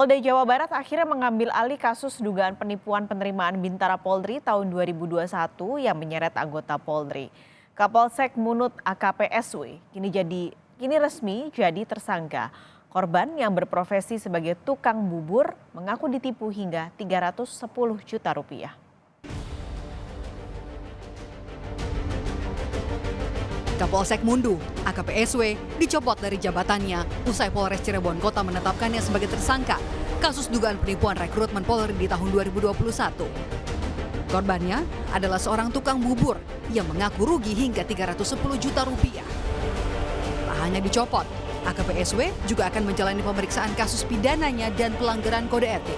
Polda Jawa Barat akhirnya mengambil alih kasus dugaan penipuan penerimaan Bintara Polri tahun 2021 yang menyeret anggota Polri. Kapolsek Munut AKP SW kini resmi jadi tersangka. Korban yang berprofesi sebagai tukang bubur mengaku ditipu hingga 310 juta rupiah. Kapolsek Mundu, AKP SW, dicopot dari jabatannya usai Polres Cirebon Kota menetapkannya sebagai tersangka kasus dugaan penipuan rekrutmen Polri di tahun 2021. Korbannya adalah seorang tukang bubur yang mengaku rugi hingga 310 juta rupiah. Tak hanya dicopot, AKP SW juga akan menjalani pemeriksaan kasus pidananya dan pelanggaran kode etik.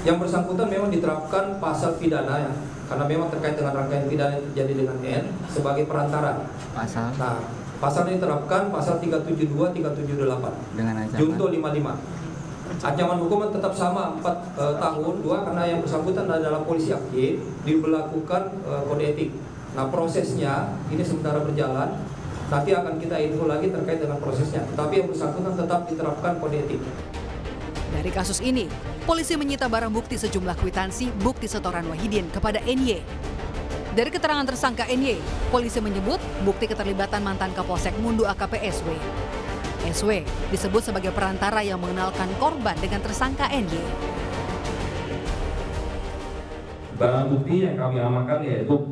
Yang bersangkutan memang diterapkan pasal pidana ya, karena memang terkait dengan rangkaian pidana yang terjadi dengan N sebagai perantara. Nah, pasal ini diterapkan pasal 372, 378 dengan ancaman junto 55. Ancaman hukuman tetap sama 4 tahun 2 karena yang bersangkutan adalah polisi aktif diberlakukan kode etik. Nah, prosesnya ini sementara berjalan. Nanti akan kita info lagi terkait dengan prosesnya. Tetapi yang bersangkutan tetap diterapkan kode etik. Dari kasus ini, polisi menyita barang bukti sejumlah kwitansi bukti setoran Wahidin kepada NY. Dari keterangan tersangka NY, polisi menyebut bukti keterlibatan mantan Kapolsek Mundu AKP SW. SW disebut sebagai perantara yang mengenalkan korban dengan tersangka NY. Barang bukti yang kami amankan yaitu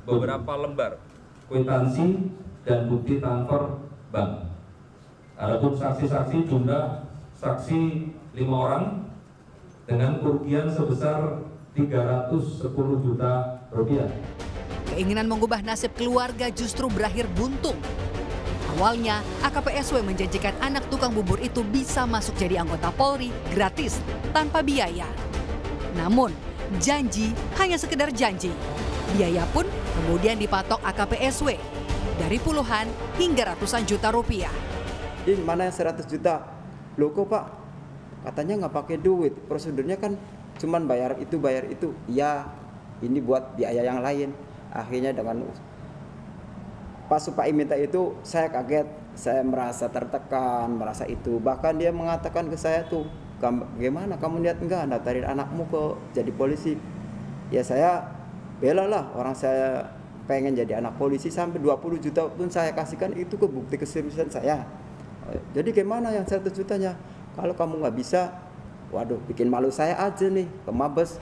beberapa lembar kwitansi dan bukti transfer bank. Adapun saksi-saksi jumlah saksi 5 orang dengan kerugian sebesar 310 juta rupiah. Keinginan mengubah nasib keluarga justru berakhir buntung. Awalnya, AKP SW menjanjikan anak tukang bubur itu bisa masuk jadi anggota Polri gratis tanpa biaya. Namun, janji hanya sekedar janji. Biaya pun kemudian dipatok AKP SW dari puluhan hingga ratusan juta rupiah. Ini mana yang 100 juta? Loh kok Pak? Katanya nggak pakai duit. Prosedurnya kan cuman bayar itu. Ya, ini buat biaya yang lain. Akhirnya dengan pas Pak minta itu, saya kaget. Saya merasa tertekan, merasa itu. Bahkan dia mengatakan ke saya tuh, gimana kamu lihat enggak daftarin anakmu ke jadi polisi? Ya saya bela lah, orang saya pengen jadi anak polisi, sampai 20 juta pun saya kasihkan itu ke bukti keseriusan saya. Jadi gimana yang 100 jutanya? Kalau kamu nggak bisa, waduh bikin malu saya aja nih ke Mabes.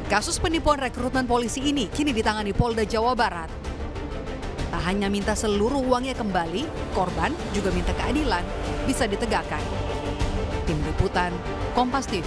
Kasus penipuan rekrutmen polisi ini kini ditangani Polda Jawa Barat. Tak hanya minta seluruh uangnya kembali, korban juga minta keadilan bisa ditegakkan. Tim Liputan, Kompas TV.